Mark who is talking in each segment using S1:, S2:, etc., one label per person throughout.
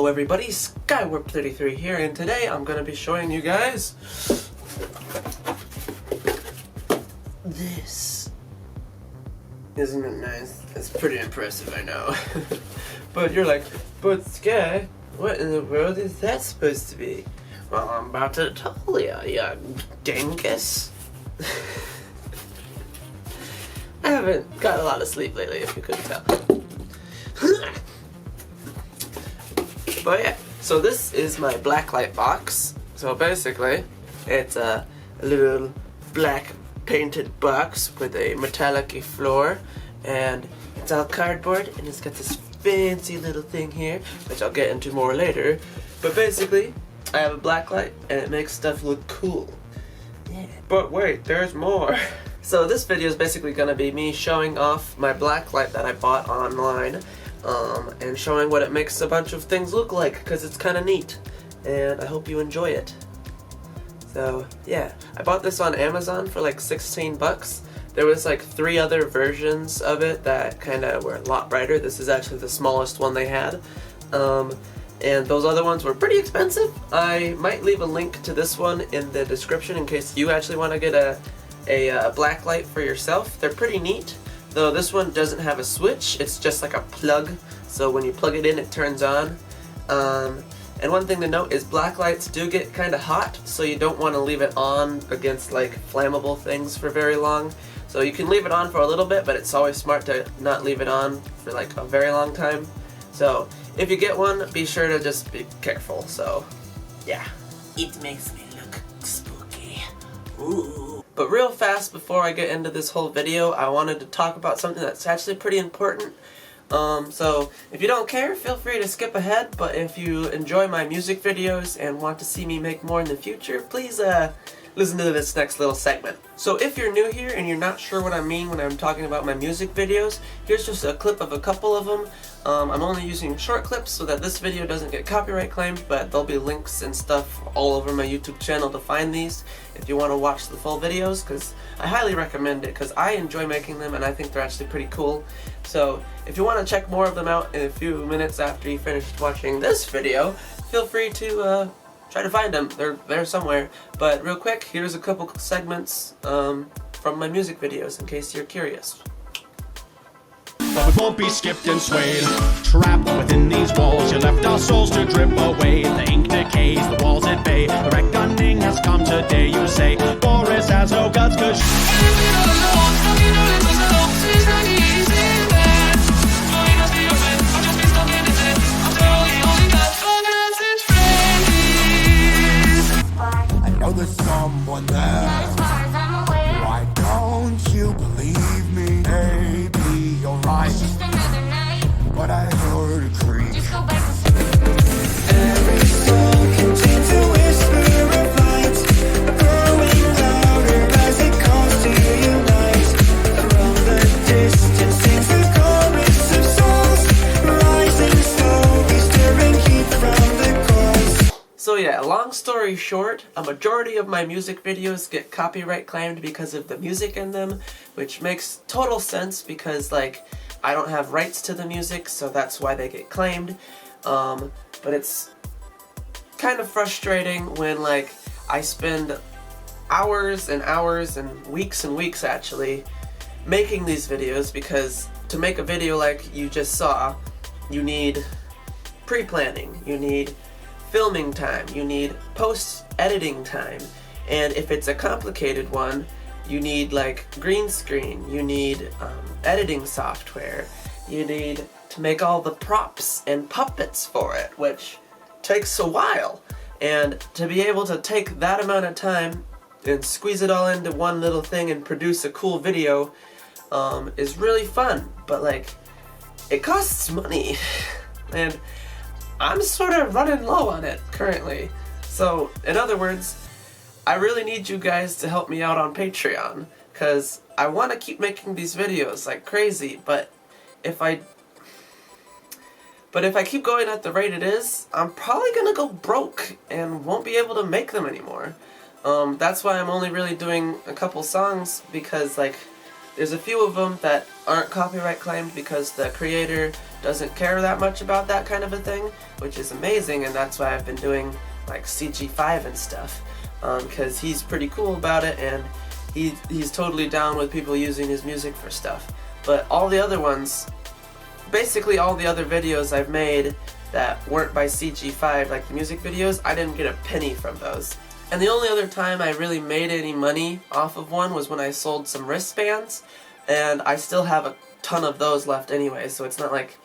S1: Hello everybody, Skywarp33 here, and today I'm going to be showing you guys this. Isn't it nice? It's pretty impressive, I know. But you're like, but Sky, what in the world is that supposed to be? Well, I'm about to tell you dingus. I haven't got a lot of sleep lately, if you couldn't tell. But yeah, so this is my blacklight box. So basically, it's a little black painted box with a metallic-y floor, and it's all cardboard, and it's got this fancy little thing here, which I'll get into more later. But basically, I have a blacklight, and it makes stuff look cool. Yeah. But wait, there's more. So this video is basically going to be me showing off my blacklight that I bought online. And showing what it makes a bunch of things look like, because it's kind of neat, and I hope you enjoy it. So yeah, I bought this on Amazon for like 16 bucks. There was like 3 other versions of it that kind of were a lot brighter. This is actually the smallest one they had, and those other ones were pretty expensive. I might leave a link to this one in the description in case you actually want to get a black light for yourself. They're pretty neat. Though this one doesn't have a switch, it's just like a plug, so when you plug it in, it turns on. And one thing to note is black lights do get kind of hot, so you don't want to leave it on against like flammable things for very long. So you can leave it on for a little bit, but it's always smart to not leave it on for like a very long time. So if you get one, be sure to just be careful. So yeah, it makes me look spooky. Ooh. But real fast, before I get into this whole video, I wanted to talk about something that's actually pretty important. So if you don't care, feel free to skip ahead, but if you enjoy my music videos and want to see me make more in the future, please listen to this next little segment. So if you're new here and you're not sure what I mean when I'm talking about my music videos, here's just a clip of a couple of them. I'm only using short clips so that this video doesn't get copyright claimed, but there'll be links and stuff all over my YouTube channel to find these if you want to watch the full videos, because I highly recommend it, because I enjoy making them and I think they're actually pretty cool. So if you want to check more of them out in a few minutes after you finish watching this video, feel free to try to find them. They're there somewhere. But real quick, here's a couple segments from my music videos in case you're curious.
S2: But we won't be skipped and swayed. Trapped within these walls, you left our souls to drip away. The ink decays, the walls at bay. The reckoning has come today, you say. Boris has no guts, cause
S3: I know there's someone there. Why don't you believe me? Maybe you're right, but I heard a creak. Every song contains a whisper of light, growing louder as it calls to unite. From the distance sings the chorus of souls, rising slowly, stirring heat from the coals.
S1: So yeah, long story short, a majority of my music videos get copyright claimed because of the music in them, which makes total sense because like I don't have rights to the music, so that's why they get claimed. But it's kind of frustrating when like I spend hours and hours and weeks actually making these videos, because to make a video like you just saw, you need pre-planning, you need filming time, you need post-editing time, and if it's a complicated one, you need like green screen, you need editing software, you need to make all the props and puppets for it, which takes a while. And to be able to take that amount of time and squeeze it all into one little thing and produce a cool video is really fun, but like it costs money and I'm sort of running low on it currently. So in other words, I really need you guys to help me out on Patreon, because I want to keep making these videos like crazy, but if I keep going at the rate it is, I'm probably gonna go broke and won't be able to make them anymore. That's why I'm only really doing a couple songs, because like There's a few of them that aren't copyright claimed because the creator doesn't care that much about that kind of a thing, which is amazing, and that's why I've been doing like CG5 and stuff, because he's pretty cool about it, and he's totally down with people using his music for stuff. But all the other ones, basically all the other videos I've made that weren't by CG5, like the music videos, I didn't get a penny from those. And the only other time I really made any money off of one was when I sold some wristbands, and I still have a ton of those left anyway, so it's not like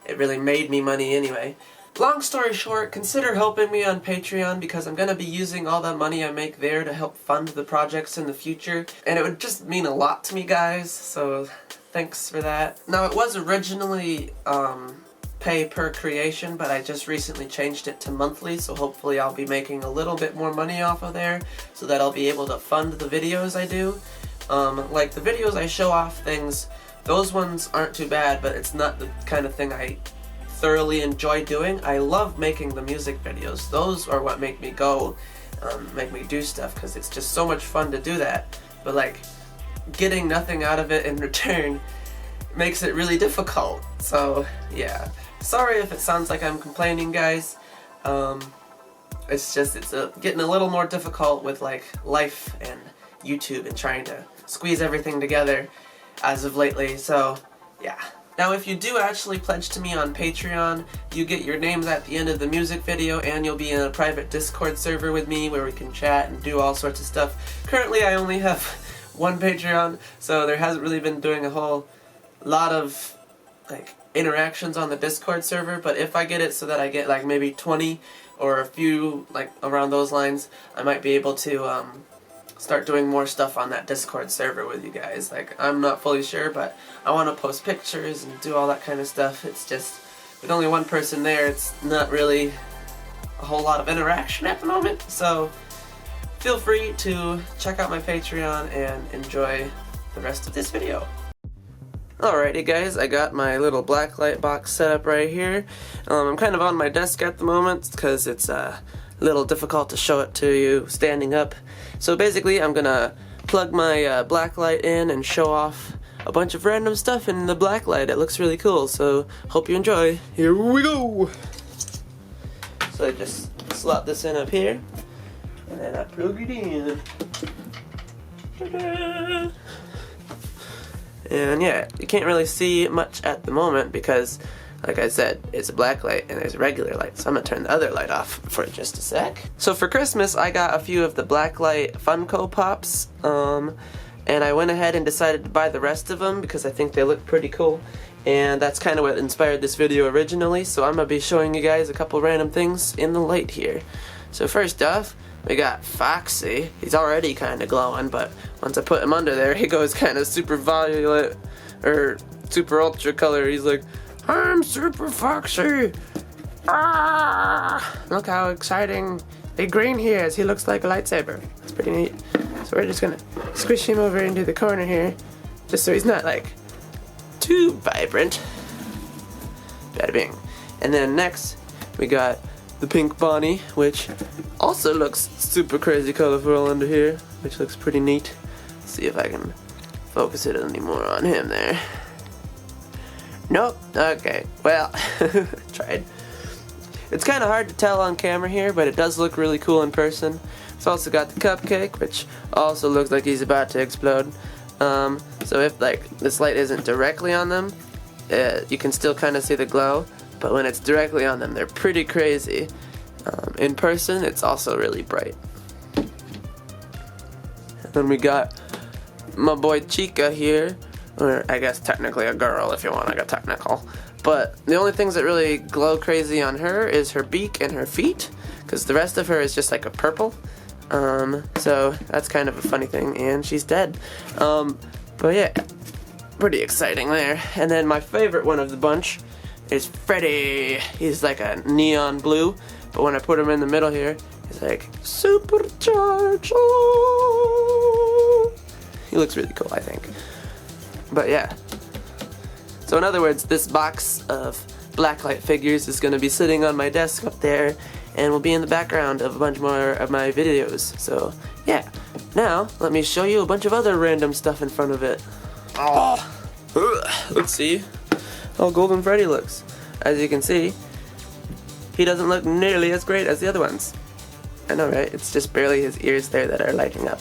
S1: it really made me money anyway. Long story short, consider helping me on Patreon, because I'm going to be using all the money I make there to help fund the projects in the future, and it would just mean a lot to me, guys, so thanks for that. Now, it was originally pay per creation, but I just recently changed it to monthly, so hopefully I'll be making a little bit more money off of there so that I'll be able to fund the videos I do. Like the videos I show off things, those ones aren't too bad, but it's not the kind of thing I thoroughly enjoy doing. I love making the music videos. Those are what make me go, make me do stuff, because it's just so much fun to do that. But like, getting nothing out of it in return makes it really difficult. So yeah, sorry if it sounds like I'm complaining, guys. It's getting a little more difficult with like life and YouTube and trying to squeeze everything together as of lately, so yeah. Now, if you do actually pledge to me on Patreon, you get your names at the end of the music video, and you'll be in a private Discord server with me where we can chat and do all sorts of stuff. Currently, I only have one Patreon, so there hasn't really been doing a whole lot of like interactions on the Discord server, but if I get it so that I get like maybe 20 or a few like around those lines, I might be able to start doing more stuff on that Discord server with you guys. Like, I'm not fully sure, but I want to post pictures and do all that kind of stuff. It's just, with only one person there, it's not really a whole lot of interaction at the moment, so feel free to check out my Patreon and enjoy the rest of this video. Alrighty guys, I got my little blacklight box set up right here. I'm kind of on my desk at the moment because it's a little difficult to show it to you standing up. So basically I'm gonna plug my blacklight in and show off a bunch of random stuff in the blacklight. It looks really cool, so hope you enjoy. Here we go! So I just slot this in up here, and then I plug it in. Ta-da! And yeah, you can't really see much at the moment because, like I said, it's a black light and there's a regular light, so I'm gonna turn the other light off for just a sec. So for Christmas, I got a few of the Blacklight Funko Pops, and I went ahead and decided to buy the rest of them because I think they look pretty cool, and that's kind of what inspired this video originally, so I'm gonna be showing you guys a couple random things in the light here. So first off, we got Foxy. He's already kind of glowing, but once I put him under there, he goes kind of super violet, or super ultra color. He's like, I'm Super Foxy! Ah! Look how exciting big green he is. He looks like a lightsaber. It's pretty neat. So we're just gonna squish him over into the corner here, just so he's not like too vibrant. Bada bing. And then next, we got the Pink Bonnie, which also looks super crazy colorful under here, which looks pretty neat. Let's see if I can focus it any more on him there. Nope. Okay. Well, tried. It's kind of hard to tell on camera here, but it does look really cool in person. It's also got the cupcake, which also looks like he's about to explode. So if like this light isn't directly on them, you can still kind of see the glow. But when it's directly on them, they're pretty crazy. In person, it's also really bright. And then we got my boy Chica here, or I guess technically a girl if you want to get technical. But the only things that really glow crazy on her is her beak and her feet, because the rest of her is just like a purple. So that's kind of a funny thing, and she's dead. But yeah, pretty exciting there. And then my favorite one of the bunch is Freddy. He's like a neon blue, but when I put him in the middle here, he's like supercharged. Oh! He looks really cool, I think. But yeah. So in other words, this box of blacklight figures is going to be sitting on my desk up there, and will be in the background of a bunch more of my videos. So yeah. Now let me show you a bunch of other random stuff in front of it. Let's see how Golden Freddy looks. As you can see, he doesn't look nearly as great as the other ones. I know, right? It's just barely his ears there that are lighting up.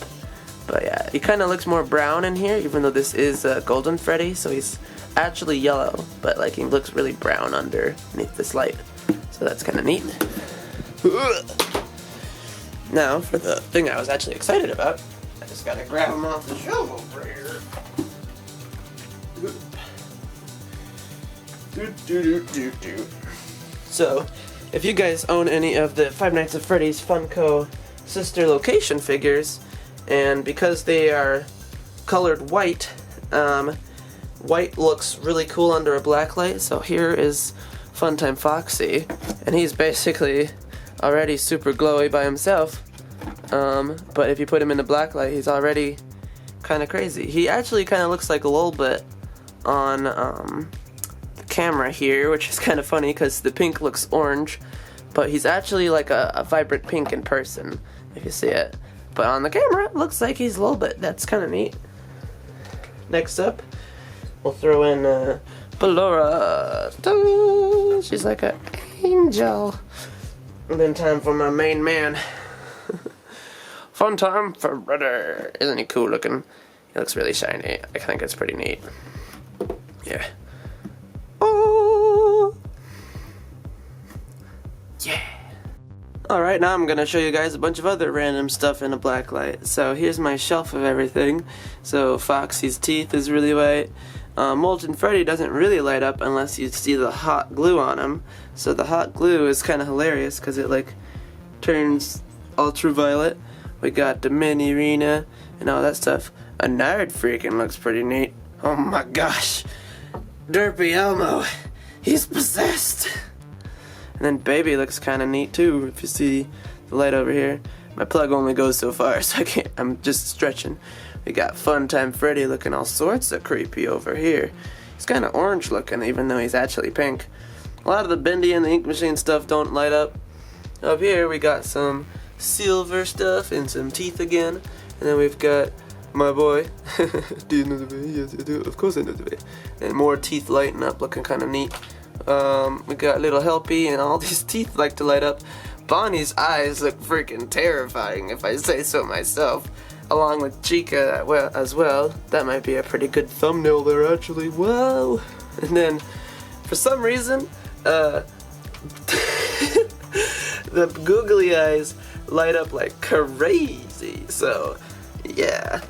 S1: But yeah, he kind of looks more brown in here, even though this is Golden Freddy, so he's actually yellow, but like he looks really brown underneath this light. So that's kind of neat. Now, for the thing I was actually excited about, I just gotta grab him off the shelf over here. So, if you guys own any of the Five Nights at Freddy's Funko sister location figures, and because they are colored white, white looks really cool under a black light. So here is Funtime Foxy, and he's basically already super glowy by himself. But if you put him in the black light, he's already kind of crazy. He actually kind of looks like a little bit on the camera here, which is kind of funny because the pink looks orange, but he's actually like a vibrant pink in person, if you see it. But on the camera, it looks like he's a little bit. That's kind of neat. Next up, we'll throw in Ballora. She's like an angel. And then time for my main man. Funtime Freddy. Isn't he cool looking? He looks really shiny. I think it's pretty neat. Yeah. Oh. Yeah. Alright, now I'm gonna show you guys a bunch of other random stuff in a black light. So here's my shelf of everything. So Foxy's teeth is really white. Molten Freddy doesn't really light up unless you see the hot glue on him. So the hot glue is kind of hilarious because it like turns ultraviolet. We got the mini arena and all that stuff. A nerd freaking looks pretty neat. Oh my gosh. Derpy Elmo. He's possessed. And then Baby looks kind of neat too, if you see the light over here. My plug only goes so far, so I can't, I'm just stretching. We got Funtime Freddy looking all sorts of creepy over here. He's kind of orange looking, even though he's actually pink. A lot of the Bendy and the Ink Machine stuff don't light up. Up here we got some silver stuff and some teeth again. And then we've got my boy. Do you know the way? Yes, I do. Of course I know the way. And more teeth lighting up, looking kind of neat. We got little Helpy, and all these teeth like to light up. Bonnie's eyes look freaking terrifying, if I say so myself. Along with Chica as well. That might be a pretty good thumbnail there, actually. Wow! And then, for some reason, the googly eyes light up like crazy. So, yeah.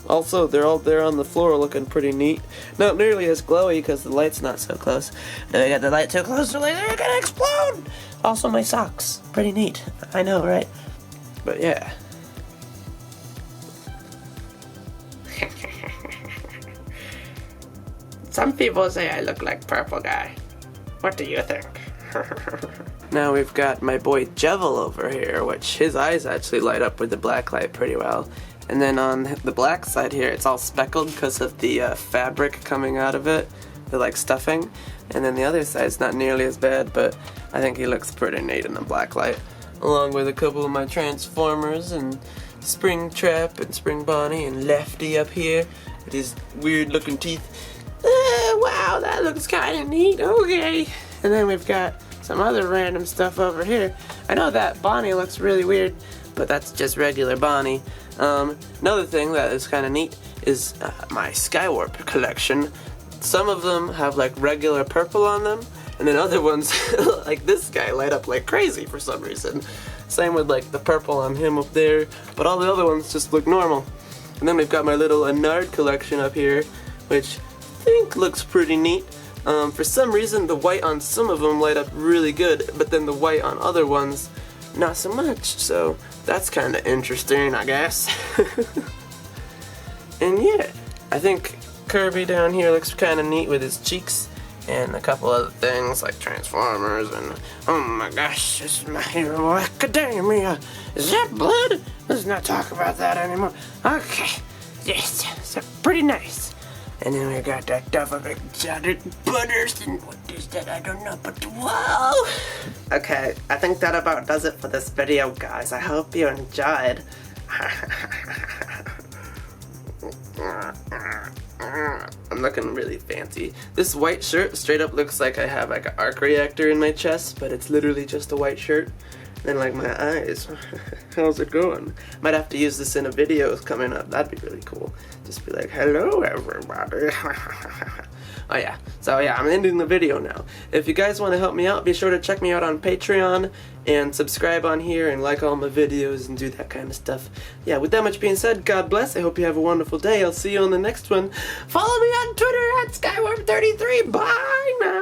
S1: Also, they're all there on the floor looking pretty neat. Not nearly as glowy because the light's not so close. Now I got the light too close, so they're gonna explode! Also, my socks. Pretty neat. I know, right? But yeah. Some people say I look like Purple Guy. What do you think? Now we've got my boy Jevil over here, which his eyes actually light up with the black light pretty well. And then on the black side here, it's all speckled because of the fabric coming out of it, the like stuffing. And then the other side's not nearly as bad, but I think he looks pretty neat in the black light. Along with a couple of my Transformers and Springtrap and Spring Bonnie and Lefty up here with his weird looking teeth. Wow, that looks kind of neat. Okay. And then we've got some other random stuff over here. I know that Bonnie looks really weird, but that's just regular Bonnie. Another thing that is kind of neat is my Skywarp collection. Some of them have like regular purple on them, and then other ones, like this guy, light up like crazy for some reason. Same with like the purple on him up there, but all the other ones just look normal. And then we've got my little Anard collection up here, which I think looks pretty neat. For some reason, the white on some of them light up really good, but then the white on other ones, not so much. So that's kind of interesting, I guess. And yeah, I think Kirby down here looks kind of neat with his cheeks and a couple other things like Transformers and oh my gosh, this is My Hero Academia. Is that blood? Let's not talk about that anymore. Okay, yes, so pretty nice. And then we got that double exotic butters, and what is that? I don't know, but wow! Okay, I think that about does it for this video, guys. I hope you enjoyed. I'm looking really fancy. This white shirt straight up looks like I have like an arc reactor in my chest, but it's literally just a white shirt. And like my eyes. How's it going? Might have to use this in a video coming up. That'd be really cool. Just be like, hello everybody. Oh yeah. So yeah, I'm ending the video now. If you guys want to help me out, be sure to check me out on Patreon and subscribe on here and like all my videos and do that kind of stuff. Yeah, with that much being said, God bless. I hope you have a wonderful day. I'll see you on the next one. Follow me on Twitter at Skywarp33. Bye now.